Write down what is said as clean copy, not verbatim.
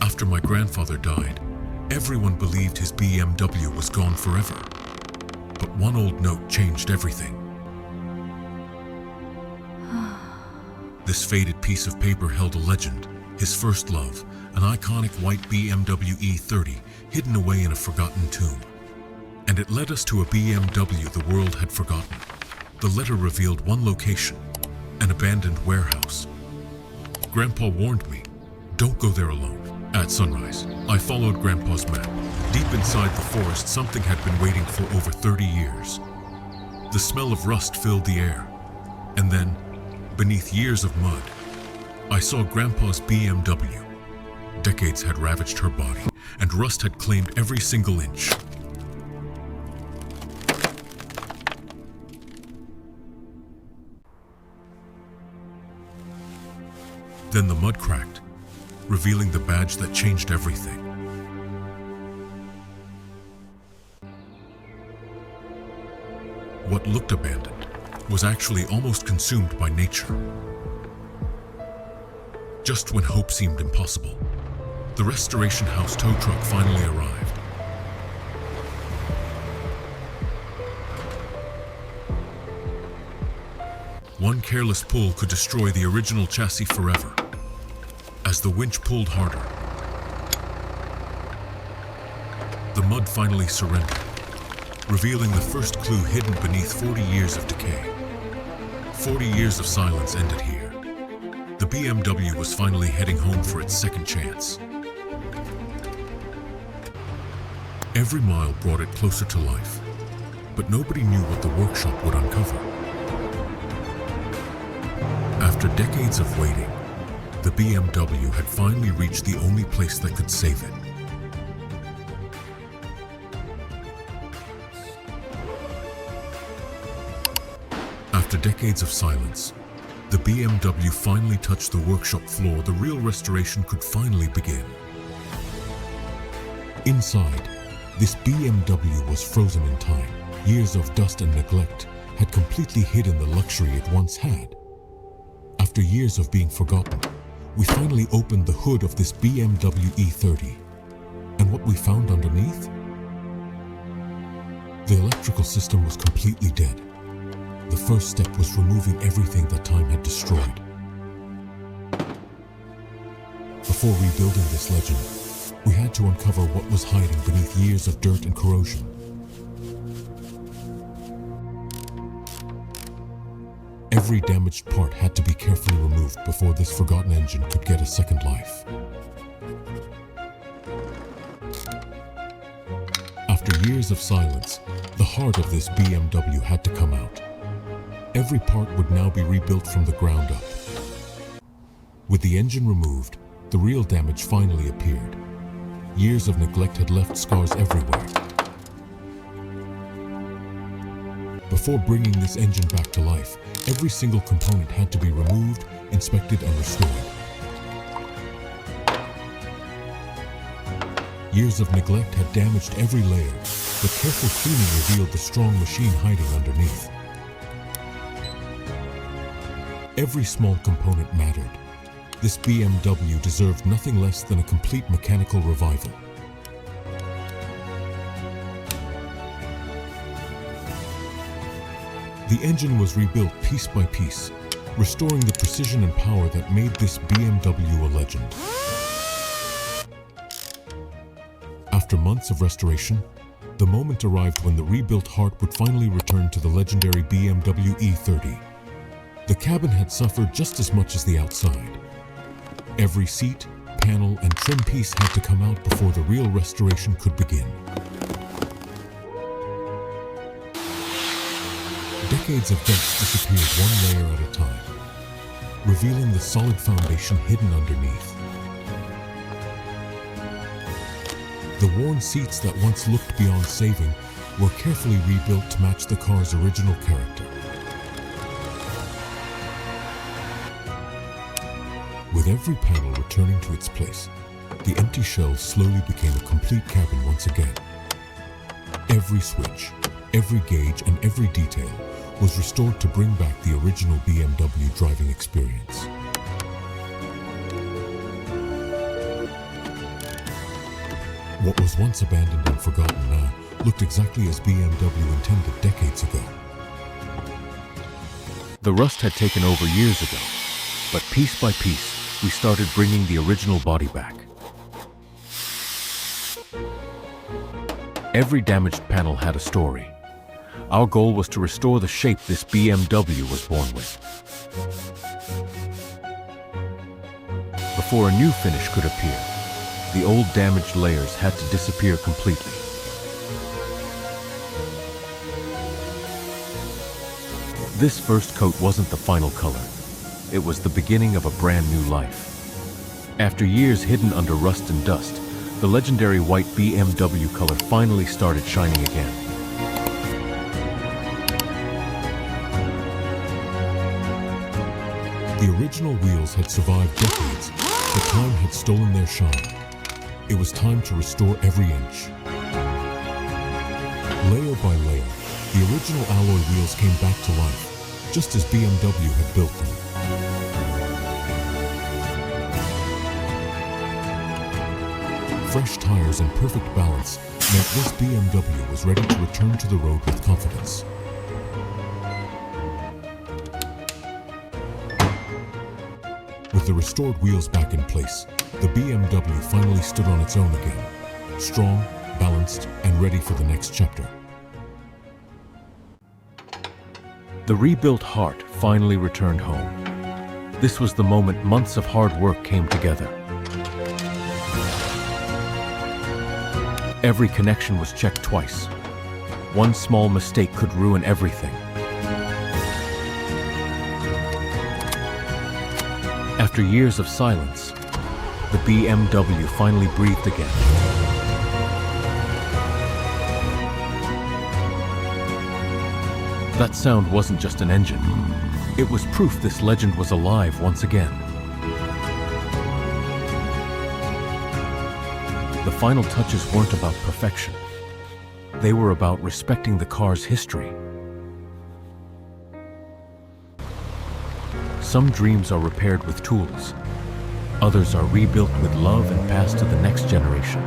After my grandfather died, everyone believed his BMW was gone forever. But one old note changed everything. This faded piece of paper held a legend, his first love, an iconic white BMW E30 hidden away in a forgotten tomb. And it led us to a BMW the world had forgotten. The letter revealed one location, an abandoned warehouse. Grandpa warned me, don't go there alone. At sunrise, I followed Grandpa's map. Deep inside the forest, something had been waiting for over 30 years. The smell of rust filled the air. And then, beneath years of mud, I saw Grandpa's BMW. Decades had ravaged her body, and rust had claimed every single inch. Then the mud cracked, revealing the badge that changed everything. What looked abandoned was actually almost consumed by nature. Just when hope seemed impossible, the restoration house tow truck finally arrived. One careless pull could destroy the original chassis forever. As the winch pulled harder, the mud finally surrendered, revealing the first clue hidden beneath 40 years of decay. 40 years of silence ended here. The BMW was finally heading home for its second chance. Every mile brought it closer to life, but nobody knew what the workshop would uncover. After decades of waiting, the BMW had finally reached the only place that could save it. After decades of silence, the BMW finally touched the workshop floor. The real restoration could finally begin. Inside, this BMW was frozen in time. Years of dust and neglect had completely hidden the luxury it once had. After years of being forgotten, we finally opened the hood of this BMW E30. And what we found underneath? The electrical system was completely dead. The first step was removing everything that time had destroyed. Before rebuilding this legend, we had to uncover what was hiding beneath years of dirt and corrosion. Every damaged part had to be carefully removed before this forgotten engine could get a second life. After years of silence, the heart of this BMW had to come out. Every part would now be rebuilt from the ground up. With the engine removed, the real damage finally appeared. Years of neglect had left scars everywhere. Before bringing this engine back to life, every single component had to be removed, inspected, and restored. Years of neglect had damaged every layer, but careful cleaning revealed the strong machine hiding underneath. Every small component mattered. This BMW deserved nothing less than a complete mechanical revival. The engine was rebuilt piece by piece, restoring the precision and power that made this BMW a legend. After months of restoration, the moment arrived when the rebuilt heart would finally return to the legendary BMW E30. The cabin had suffered just as much as the outside. Every seat, panel, and trim piece had to come out before the real restoration could begin. Decades of dust disappeared one layer at a time, revealing the solid foundation hidden underneath. The worn seats that once looked beyond saving were carefully rebuilt to match the car's original character. With every panel returning to its place, the empty shell slowly became a complete cabin once again. Every switch, every gauge, and every detail was restored to bring back the original BMW driving experience. What was once abandoned and forgotten now looked exactly as BMW intended decades ago. The rust had taken over years ago, but piece by piece, we started bringing the original body back. Every damaged panel had a story. Our goal was to restore the shape this BMW was born with. Before a new finish could appear, the old damaged layers had to disappear completely. This first coat wasn't the final color. It was the beginning of a brand new life. After years hidden under rust and dust, the legendary white BMW color finally started shining again. The original wheels had survived decades, but time had stolen their shine. It was time to restore every inch. Layer by layer, the original alloy wheels came back to life, just as BMW had built them. Fresh tires and perfect balance meant this BMW was ready to return to the road with confidence. With the restored wheels back in place, the BMW finally stood on its own again, strong, balanced, and ready for the next chapter. The rebuilt heart finally returned home. This was the moment months of hard work came together. Every connection was checked twice. One small mistake could ruin everything. After years of silence, the BMW finally breathed again. That sound wasn't just an engine. It was proof this legend was alive once again. The final touches weren't about perfection. They were about respecting the car's history. Some dreams are repaired with tools. Others are rebuilt with love and passed to the next generation.